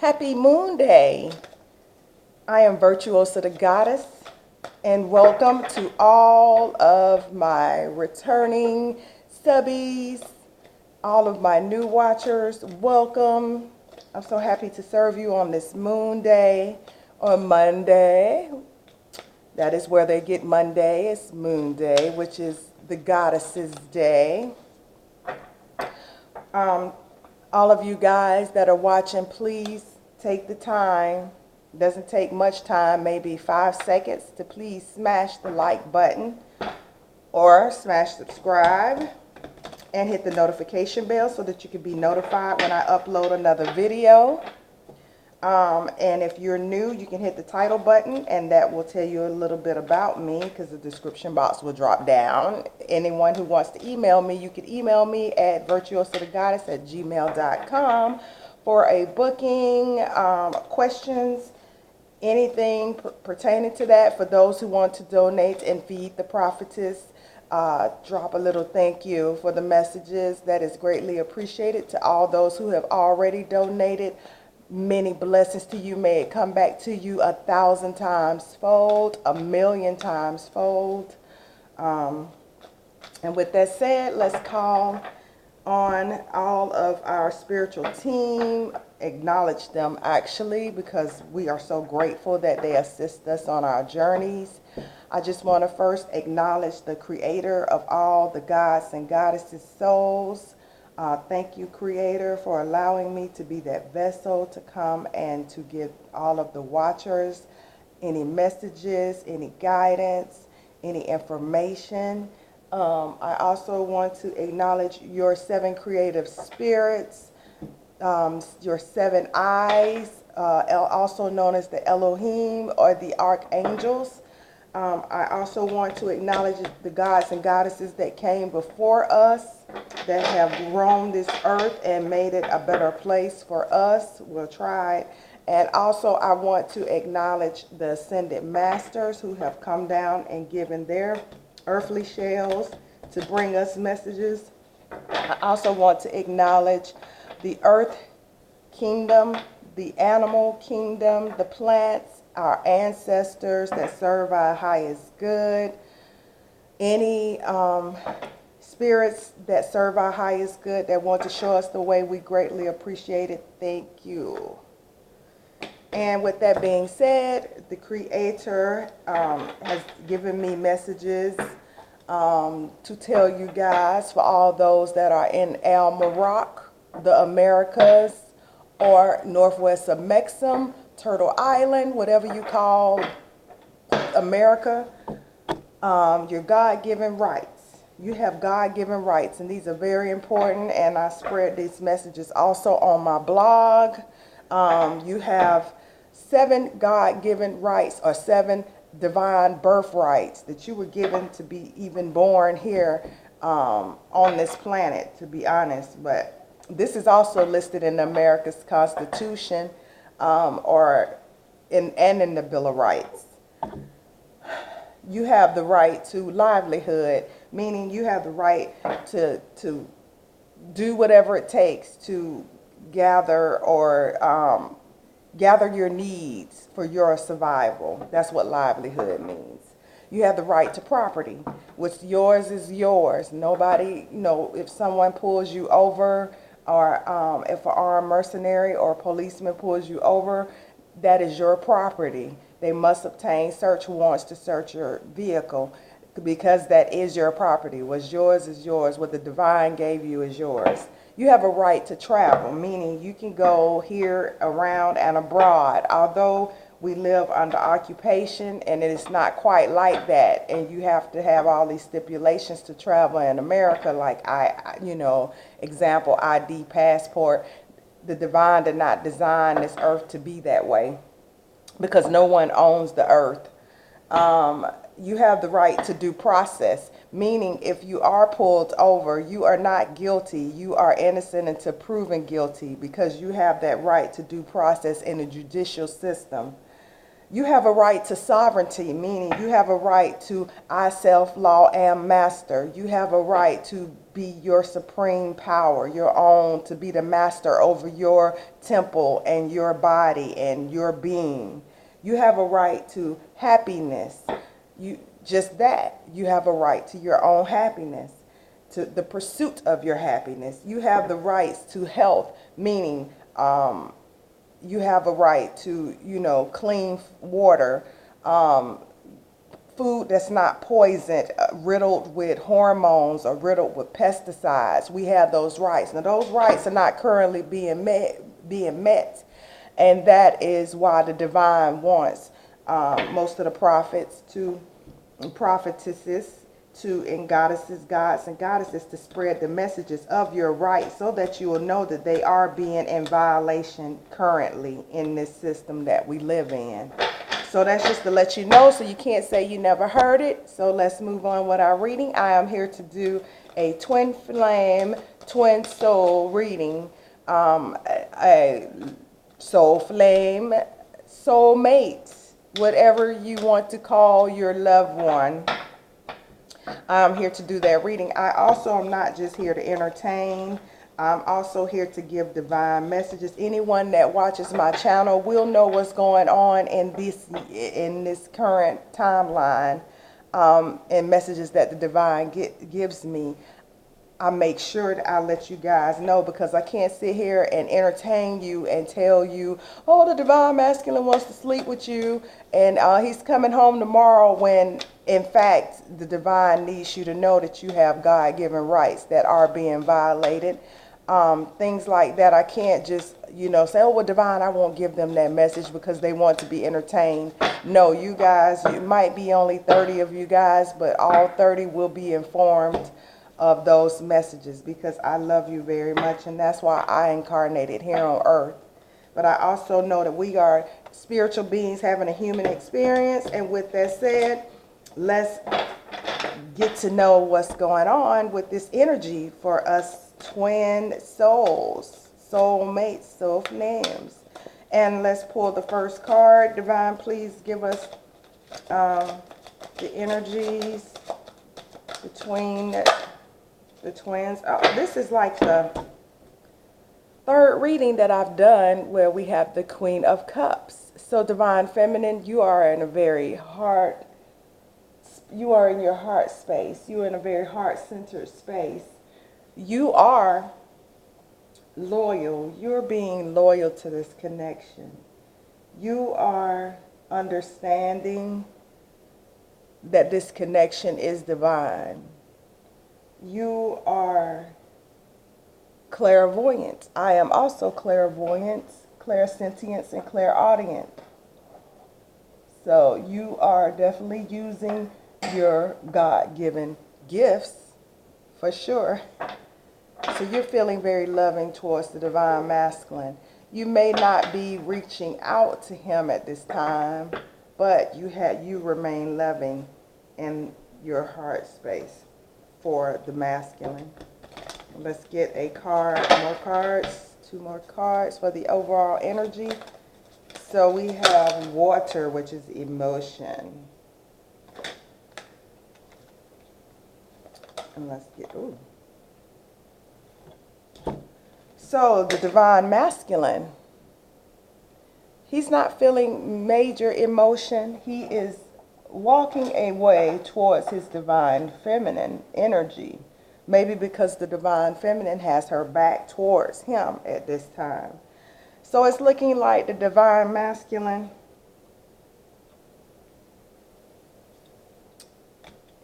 Happy Moon Day. I am Virtuosa the Goddess, and welcome to all of my returning subbies, all of my new watchers. Welcome. I'm so happy to serve you on this Moon Day on Monday. That is where they get Monday. It's Moon Day, which is the Goddess's Day. All of you guys that are watching, please take the time. It doesn't take much time, maybe 5 seconds, to please smash the like button or smash subscribe and hit the notification bell so that you can be notified when I upload another video. And if you're new, you can hit the title button, and that will tell you a little bit about me, because the description box will drop down. Anyone who wants to email me, you can email me at virtuosathegoddess@gmail.com for a booking, questions, anything pertaining to that. For those who want to donate and feed the prophetess, drop a little thank you for the messages. That is greatly appreciated. To all those who have already donated, many blessings to you. May it come back to you 1,000 times fold, 1,000,000 times fold. And with that said, let's call on all of our spiritual team, acknowledge them actually, because we are so grateful that they assist us on our journeys. I just want to first acknowledge the creator of all the gods and goddesses' souls. Thank you, Creator, for allowing me to be that vessel to come and to give all of the watchers any messages, any guidance, any information. I also want to acknowledge your 7 creative spirits, your 7 eyes, also known as the Elohim or the archangels. I also want to acknowledge the gods and goddesses that came before us, that have grown this earth and made it a better place for us. We'll try. And also I want to acknowledge the ascended masters who have come down and given their earthly shells to bring us messages. I also want to acknowledge the earth kingdom, the animal kingdom, the plants, our ancestors that serve our highest good, any spirits that serve our highest good that want to show us the way. We greatly appreciate it. Thank you. And with that being said, the Creator has given me messages to tell you guys, for all those that are in El Morocco, the Americas, or northwest of Mexico, Turtle Island, whatever you call America, your God-given rights. You have God-given rights, and these are very important, and I spread these messages also on my blog. You have 7 God-given rights, or 7 divine birthrights that you were given to be even born here on this planet, to be honest. But this is also listed in America's Constitution, or in the Bill of Rights. You have the right to livelihood, meaning you have the right to do whatever it takes to gather or gather your needs for your survival. That's what livelihood means. You have the right to property. What's yours is yours. Nobody, if someone pulls you over, or if an armed mercenary or policeman pulls you over, that is your property. They must obtain search warrants to search your vehicle, because that is your property. What's yours is yours. What the divine gave you is yours. You have a right to travel, meaning you can go here, around, and abroad. Although we live under occupation, and it is not quite like that, and you have to have all these stipulations to travel in America, like example, ID, passport. The divine did not design this earth to be that way, because no one owns the earth. You have the right to due process, meaning if you are pulled over, you are not guilty. You are innocent until proven guilty, because you have that right to due process in the judicial system. You have a right to sovereignty, meaning you have a right to I, self, law, am master. You have a right to be your supreme power, your own, to be the master over your temple and your body and your being. You have a right to happiness. You just that. You have a right to your own happiness, to the pursuit of your happiness. You have the rights to health, meaning you have a right to, clean water, food that's not poisoned, riddled with hormones or riddled with pesticides. We have those rights. Now, those rights are not currently being met, and that is why the divine wants most of the prophets to and prophetesses and goddesses, gods and goddesses to spread the messages of your rights so that you will know that they are being in violation currently in this system that we live in. So that's just to let you know, so you can't say you never heard it. So let's move on with our reading. I am here to do a twin flame, twin soul reading, a soul flame, soulmate, whatever you want to call your loved one. I'm here to do that reading. I also am not just here to entertain. I'm also here to give divine messages. Anyone that watches my channel will know what's going on in this current timeline, and messages that the divine gives me. I make sure that I let you guys know, because I can't sit here and entertain you and tell you, oh, the divine masculine wants to sleep with you and he's coming home tomorrow, when in fact the divine needs you to know that you have God-given rights that are being violated. Things like that. I can't just, say, oh, well, divine, I won't give them that message because they want to be entertained. No, you guys, it might be only 30 of you guys, but all 30 will be informed of those messages, because I love you very much, and that's why I incarnated here on earth. But I also know that we are spiritual beings having a human experience, and with that said, let's get to know what's going on with this energy for us twin souls, soulmates, soul flames. And let's pull the first card. Divine, please give us the energies between the twins. Oh, this is like the third reading that I've done where we have the Queen of Cups. So divine feminine, you are in your heart space. You are in a very heart-centered space. You are loyal. You're being loyal to this connection. You are understanding that this connection is divine. You are clairvoyant. I am also clairvoyant, clairsentience, and clairaudient. So you are definitely using your God-given gifts for sure. So you're feeling very loving towards the divine masculine. You may not be reaching out to him at this time, but you remain loving in your heart space for the masculine. Let's get a card, more cards, 2 more cards for the overall energy. So we have water, which is emotion. And let's get, ooh. So the divine masculine, he's not feeling major emotion. He is walking away towards his divine feminine energy. Maybe because the divine feminine has her back towards him at this time. So it's looking like the divine masculine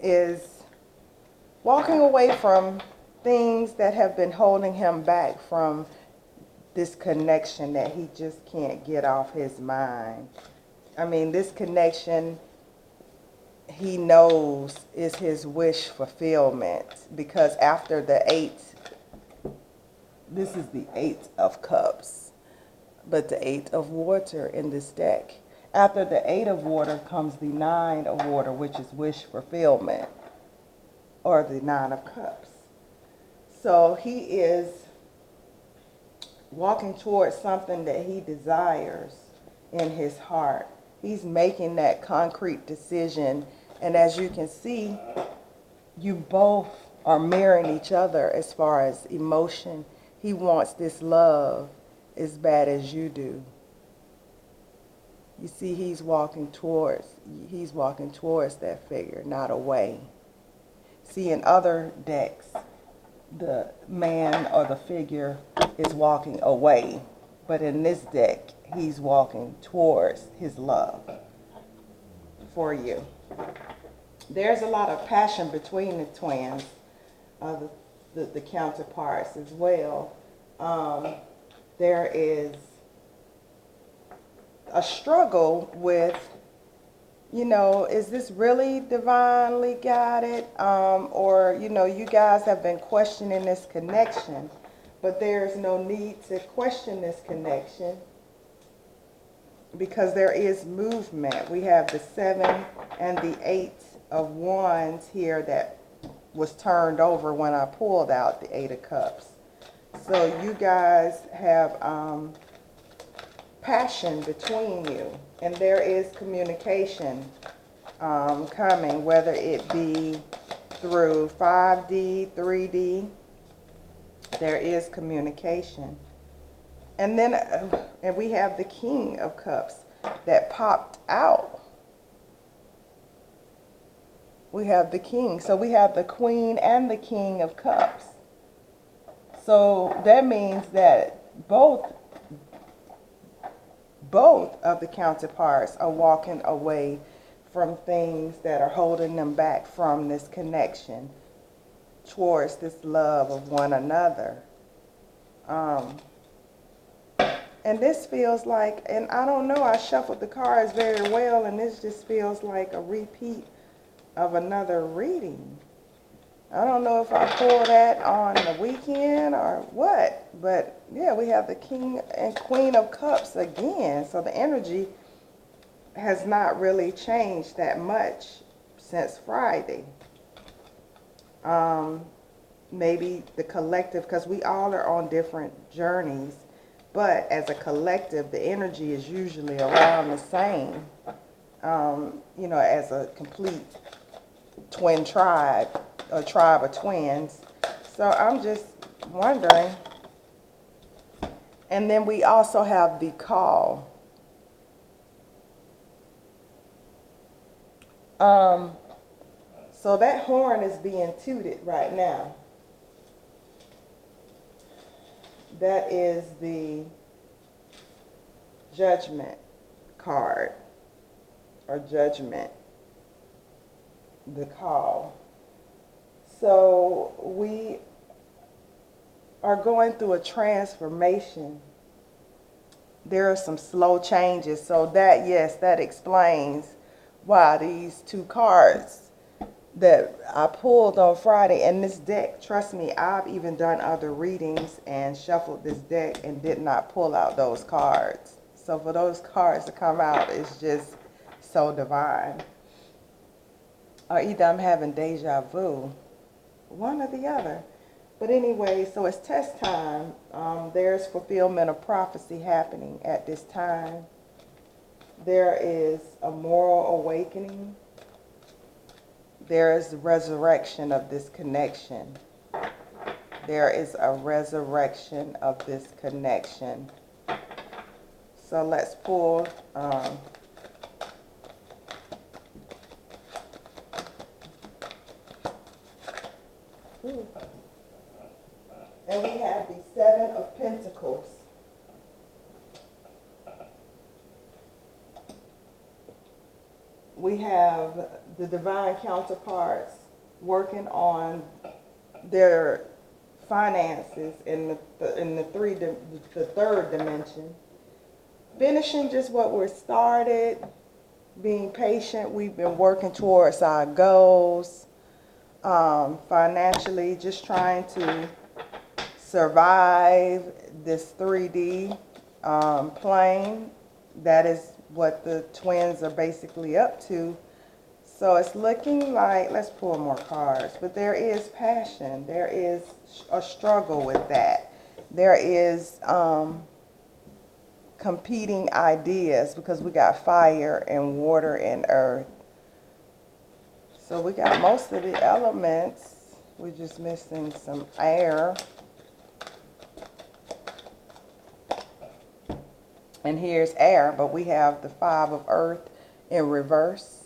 is walking away from things that have been holding him back from this connection that he just can't get off his mind. I mean, this connection he knows is his wish fulfillment, because after the 8, this is the 8 of cups, but the 8 of water in this deck. After the 8 of water comes the 9 of water, which is wish fulfillment, or the 9 of cups. So he is walking towards something that he desires in his heart. He's making that concrete decision. And as you can see, you both are mirroring each other as far as emotion. He wants this love as bad as you do. You see, he's walking towards that figure, not away. See, in other decks, the man or the figure is walking away. But in this deck, he's walking towards his love for you. There's a lot of passion between the twins, the counterparts as well. There is a struggle with, you know, is this really divinely guided? Or, you know, you guys have been questioning this connection, but there's no need to question this connection because there is movement. We have the 7 and the 8 of Wands here that was turned over when I pulled out the 8 of Cups. So you guys have passion between you, and there is communication coming, whether it be through 5D, 3D. There is communication. And then and we have the King of Cups that popped out. We have the King. So we have the Queen and the King of Cups. So that means that both of the counterparts are walking away from things that are holding them back from this connection towards this love of one another. And this feels like, and I don't know, I shuffled the cards very well, and this just feels like a repeat of another reading. I don't know if I pulled that on the weekend or what, but yeah, we have the King and Queen of Cups again. So the energy has not really changed that much since Friday. Maybe the collective, because we all are on different journeys, but as a collective, the energy is usually around the same, you know, as a complete twin tribe, a tribe of twins. So I'm just wondering. And then we also have the call. So that horn is being tooted right now. That is the Judgment card, or Judgment, the call. So we are going through a transformation. There are some slow changes. So that, yes, that explains why these two cards that I pulled on Friday, and this deck, trust me, I've even done other readings and shuffled this deck and did not pull out those cards. So for those cards to come out, it's just so divine. Or either I'm having deja vu, one or the other. But anyway, so it's test time. There's fulfillment of prophecy happening at this time. There is a moral awakening. There is the resurrection of this connection. There is a resurrection of this connection. So let's pull. And we have the 7 of Pentacles. We have the divine counterparts working on their finances in the third dimension, finishing just what we're started, being patient. We've been working towards our goals, financially, just trying to survive this 3D plane. That is what the twins are basically up to. So it's looking like, let's pull more cards, but there is passion. There is a struggle with that. There is competing ideas because we got fire and water and earth. So we got most of the elements. We're just missing some air. And here's air, but we have the 5 of earth in reverse.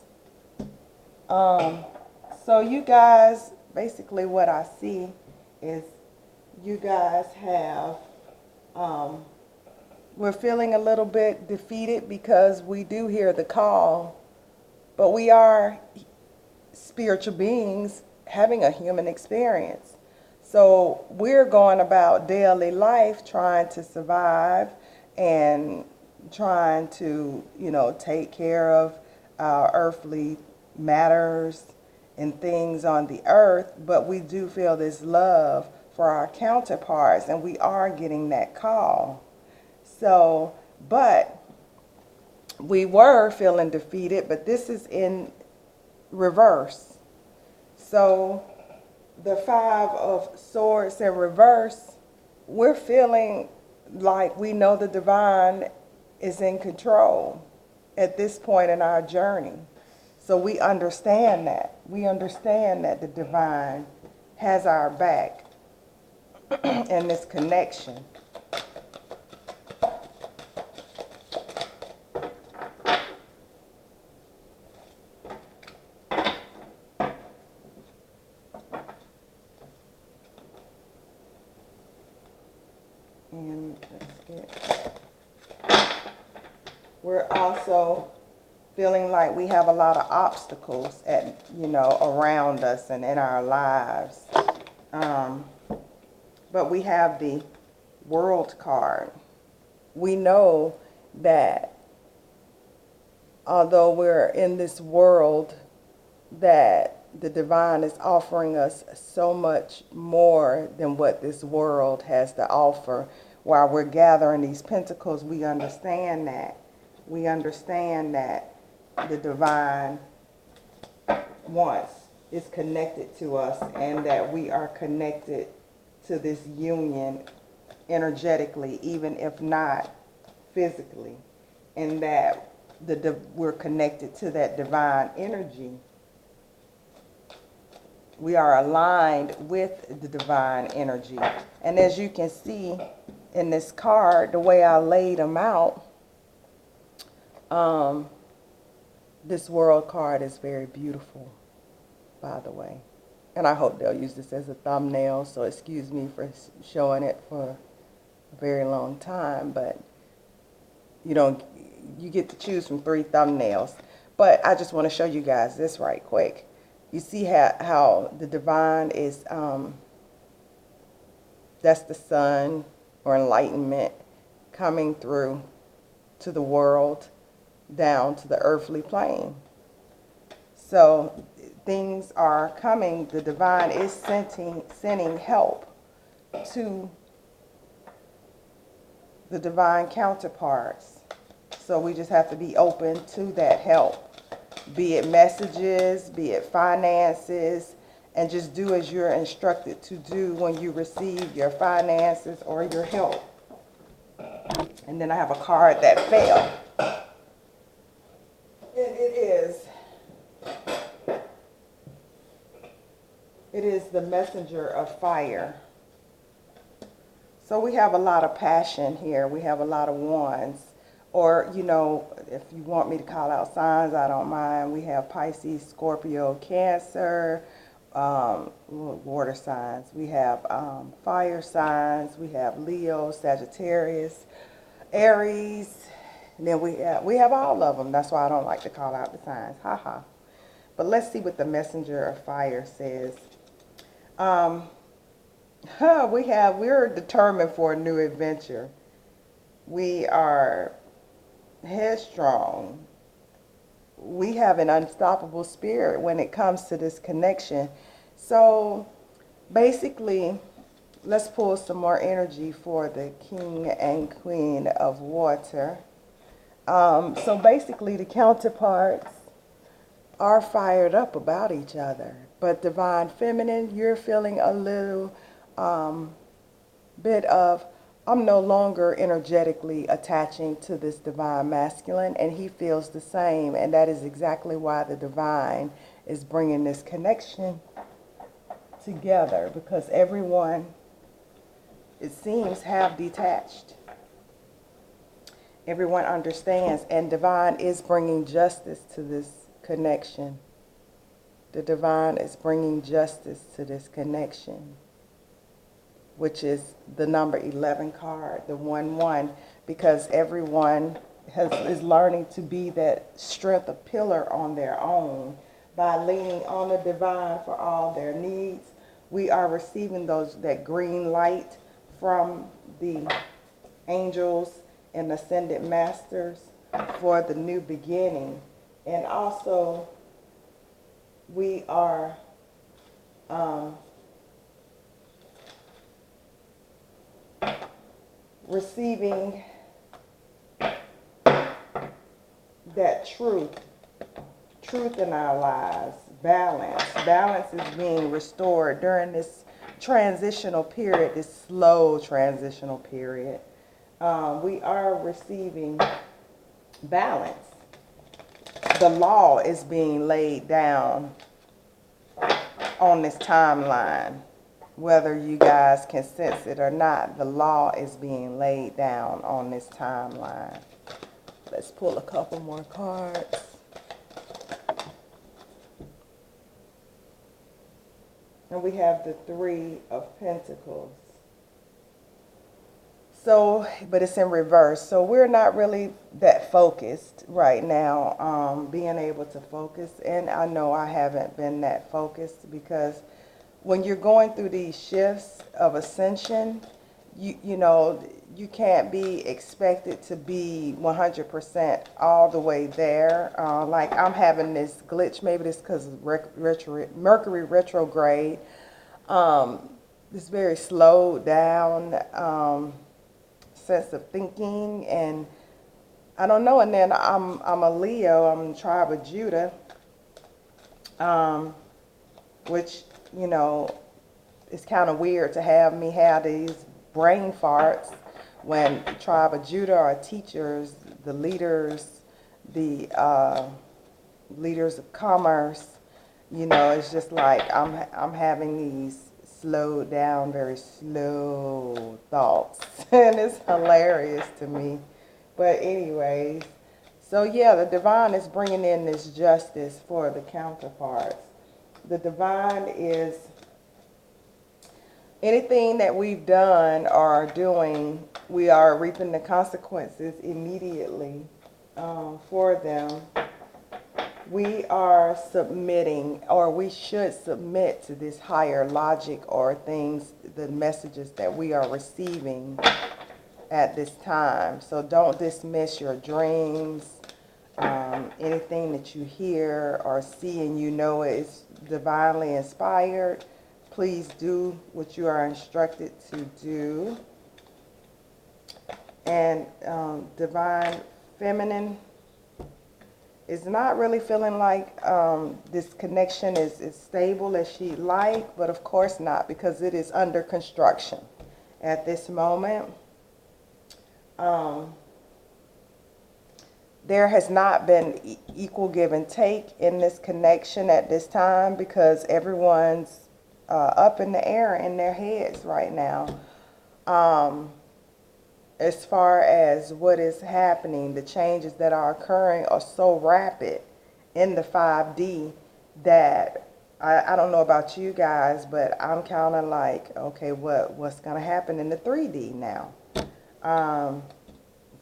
So you guys, basically what I see is you guys have, we're feeling a little bit defeated because we do hear the call, but we are spiritual beings having a human experience. So we're going about daily life trying to survive and trying to, take care of our earthly matters and things on the earth, but we do feel this love for our counterparts, and we are getting that call. So, but we were feeling defeated, but this is in reverse. So the 5 of swords in reverse, we're feeling like we know the divine is in control at this point in our journey. So we understand that. We understand that the divine has our back in this connection. And we're also feeling like we have a lot of obstacles around us and in our lives. But we have the World card. We know that although we're in this world, that the divine is offering us so much more than what this world has to offer. While we're gathering these pentacles, we understand that. We understand that the divine is connected to us, and that we are connected to this union energetically, even if not physically, and that we're connected to that divine energy. We are aligned with the divine energy. And as you can see in this card, the way I laid them out, this World card is very beautiful, by the way. And I hope they'll use this as a thumbnail, so excuse me for showing it for a very long time, but you get to choose from 3 thumbnails. But I just want to show you guys this right quick. You see how the divine is, that's the sun or enlightenment coming through to the world, down to the earthly plane. So things are coming. The divine is sending help to the divine counterparts. So we just have to be open to that help. Be it messages, be it finances, and just do as you're instructed to do when you receive your finances or your help. And then I have a card that fell. It is the messenger of fire. So we have a lot of passion here. We have a lot of wands. Or, if you want me to call out signs, I don't mind. We have Pisces, Scorpio, Cancer, water signs. We have fire signs. We have Leo, Sagittarius, Aries. And then we have all of them. That's why I don't like to call out the signs. Ha. But let's see what the messenger of fire says. We're determined for a new adventure. We are headstrong. We have an unstoppable spirit when it comes to this connection. So basically, let's pull some more energy for the King and Queen of Water. So basically, the counterparts are fired up about each other. But Divine Feminine, you're feeling a little bit of I'm no longer energetically attaching to this divine masculine, and he feels the same. And that is exactly why the divine is bringing this connection together, because everyone, it seems, have detached. Everyone understands, and divine is bringing justice to this connection. The divine is bringing justice to this connection, which is the number 11 card, the 1-1, because everyone is learning to be that strength, a pillar on their own by leaning on the divine for all their needs. We are receiving that green light from the angels and ascended masters for the new beginning. And also, we are receiving that truth in our lives, balance. Balance is being restored during this transitional period, this slow transitional period. We are receiving balance. The law is being laid down on this timeline. Whether you guys can sense it or not, the law is being laid down on this timeline. Let's pull a couple more cards. And we have the 3 of Pentacles. So, but it's in reverse. So we're not really that focused right now, being able to focus. And I know I haven't been that focused, because when you're going through these shifts of ascension, you know, you can't be expected to be 100% all the way there. Like I'm having this glitch, maybe this because of Mercury retrograde. This very slowed down sense of thinking, and I don't know. And then I'm a Leo. I'm the tribe of Judah, which, you know, it's kind of weird to have me have these brain farts when the tribe of Judah are teachers, the leaders, the leaders of commerce. You know, it's just like I'm having these slowed down, very slow thoughts, and it's hilarious to me. But anyways, so yeah, the divine is bringing in this justice for the counterparts. The divine is anything that we've done or are doing, we are reaping the consequences immediately for them. We are submitting, or we should submit to this higher logic or things, the messages that we are receiving at this time. So don't dismiss your dreams, anything that you hear or see and you know is divinely inspired. Please do what you are instructed to do. And divine feminine is not really feeling like this connection is stable as she'd like, but of course not, because it is under construction at this moment. There has not been equal give and take in this connection at this time, because everyone's up in the air in their heads right now. As far as what is happening, the changes that are occurring are so rapid in the 5D that I don't know about you guys, but I'm kind of like, okay, what's going to happen in the 3D now? I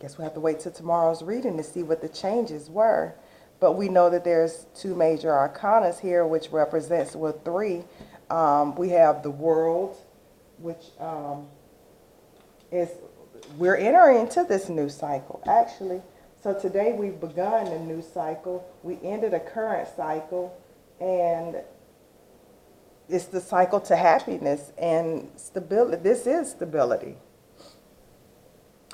guess we have to wait till tomorrow's reading to see what the changes were. But we know that there's 2 major arcanas here, which represents, well, 3. We have the World, which is, we're entering into this new cycle, actually. So today we've begun a new cycle. We ended a current cycle, and it's the cycle to happiness and stability. This is stability.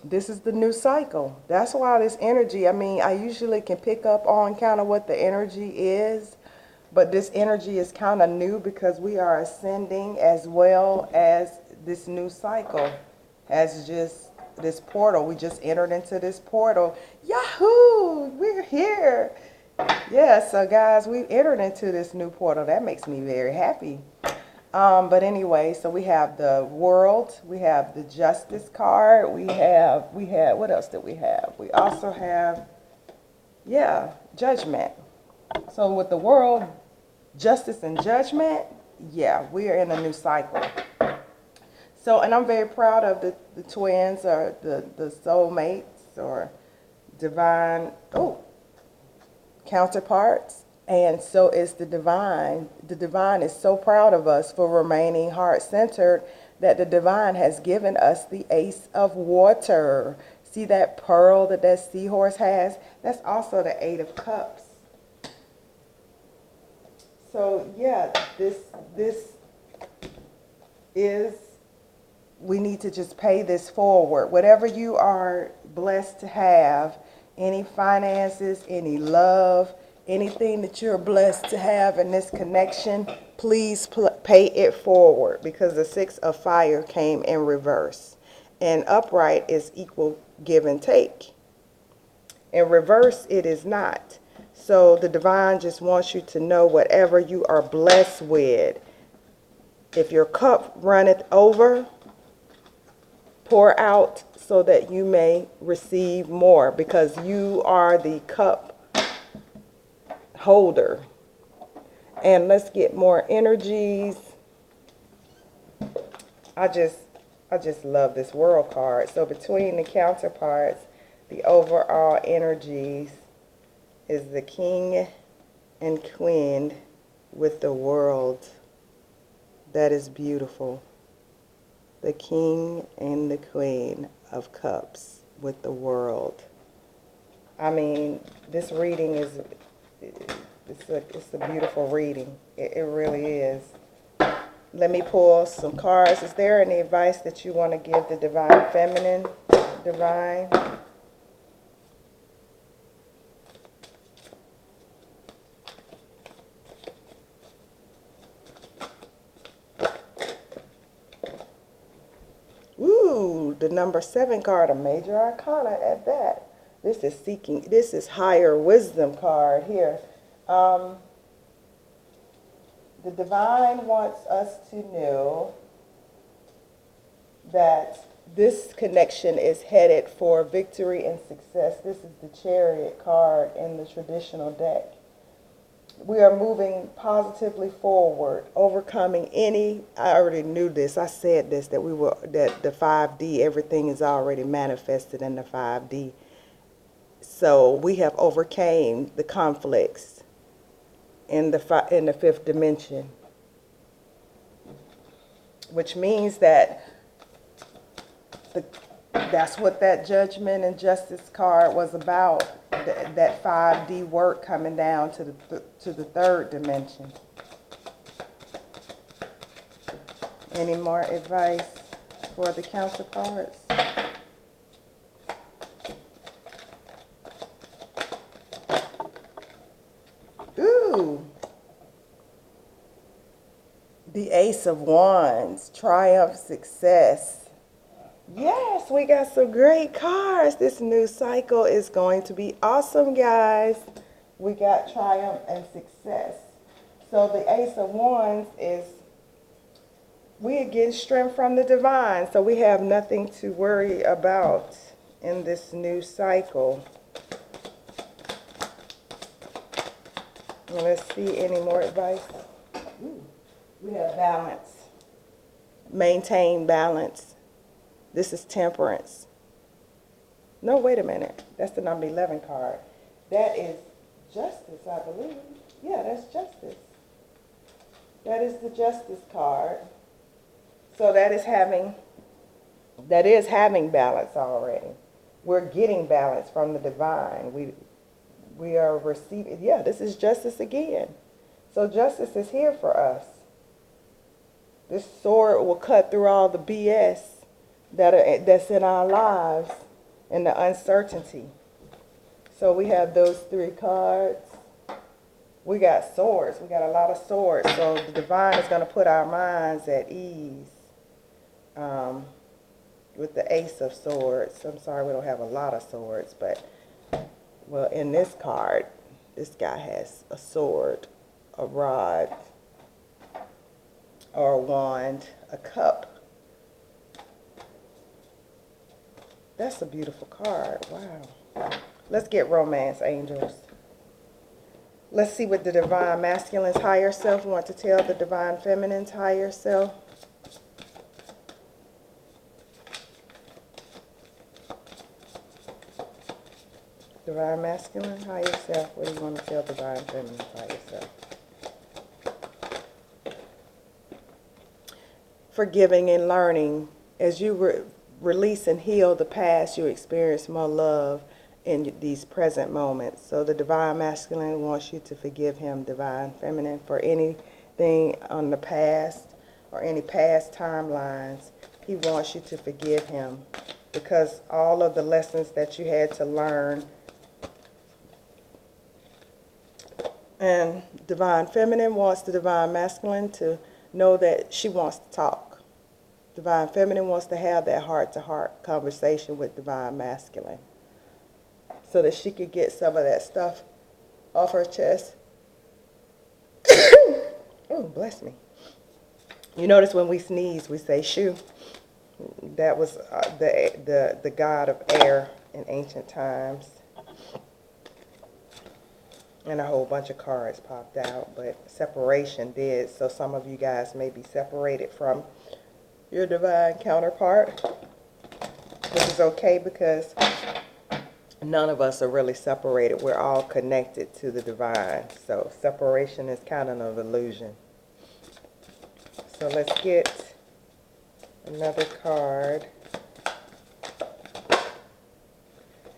This is the new cycle. That's why this energy, I mean, I usually can pick up on kind of what the energy is, but this energy is kind of new because we are ascending as well as this new cycle has just, this portal, we just entered into this portal. Yahoo! We're here. Yeah, so guys, we entered into this new portal. That makes me very happy. But anyway, so we have the world, we have the justice card, we had, what else did we have? We also have, yeah, judgment. So with the world, justice and judgment, yeah, we are in a new cycle. So, and I'm very proud of the twins, or the soulmates, or divine, counterparts. And so is the divine. The divine is so proud of us for remaining heart-centered that the divine has given us the Ace of Water. See that pearl that that seahorse has? That's also the Eight of Cups. So yeah, this is, we need to just pay this forward. Whatever you are blessed to have, any finances, any love, anything that you're blessed to have in this connection, please pay it forward, because the Six of Fire came in reverse. And upright is equal give and take. In reverse, it is not. So the divine just wants you to know, whatever you are blessed with, if your cup runneth over, pour out so that you may receive more, because you are the cup holder. And let's get more energies. I just love this world card. So between the counterparts, the overall energies is the king and queen with the world. That is beautiful. The king and the queen of cups with the world. I mean, this reading is, it's a beautiful reading. It really is. Let me pull some cards. Is there any advice that you want to give the divine feminine? Divine? Ooh, the number 7 card, a major arcana at that. This is seeking, this is higher wisdom card here. The divine wants us to know that this connection is headed for victory and success. This is the Chariot card in the traditional deck. We are moving positively forward, overcoming any, I already knew this, I said this, that the 5D, everything is already manifested in the 5D. So we have overcame the conflicts in the 5th dimension, which means that that's what that judgment and justice card was about. That 5D work coming down to the 3rd dimension. Any more advice for the counterparts? Ooh. The Ace of Wands, triumph, success. Yes, we got some great cards. This new cycle is going to be awesome, guys. We got triumph and success. So the Ace of Wands is, we are getting strength from the divine. So we have nothing to worry about in this new cycle. Let's see, any more advice? Ooh, we have balance. Maintain balance. This is temperance. No, wait a minute. That's the number 11 card. That is justice, I believe. Yeah, that's justice. That is the justice card. So that is having balance already. We're getting balance from the divine. We are receiving, yeah, this is justice again. So justice is here for us. This sword will cut through all the BS that's in our lives and the uncertainty. So we have those 3 cards. We got swords. We got a lot of swords. So the divine is going to put our minds at ease. with the Ace of Swords. I'm sorry we don't have a lot of swords, but, well, in this card, this guy has a sword, a rod, or a wand, a cup. That's a beautiful card. Wow. Let's get romance, angels. Let's see what the divine masculine's higher self wants to tell the divine feminine's higher self. Divine masculine higher self. What do you want to tell divine feminine's higher self? Forgiving and learning. As you release and heal the past, you experience more love in these present moments. So the divine masculine wants you to forgive him, divine feminine, for anything on the past or any past timelines. He wants you to forgive him because all of the lessons that you had to learn. And divine feminine wants the divine masculine to know that she wants to talk. Divine feminine wants to have that heart-to-heart conversation with divine masculine so that she could get some of that stuff off her chest. Oh, bless me. You notice when we sneeze, we say shoo. That was the god of air in ancient times. And a whole bunch of cards popped out, but separation did. So some of you guys may be separated from your divine counterpart, which is okay because none of us are really separated. We're all connected to the divine. So separation is kind of an illusion. So let's get another card.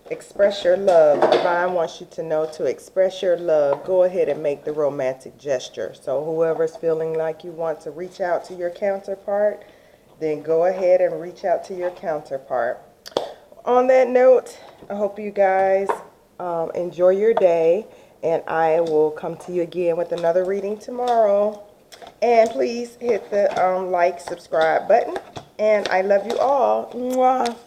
Express your love. The divine wants you to know to express your love. Go ahead and make the romantic gesture. So whoever's feeling like you want to reach out to your counterpart, then go ahead and reach out to your counterpart. On that note, I hope you guys enjoy your day, and I will come to you again with another reading tomorrow. And please hit the like, subscribe button, and I love you all. Mwah.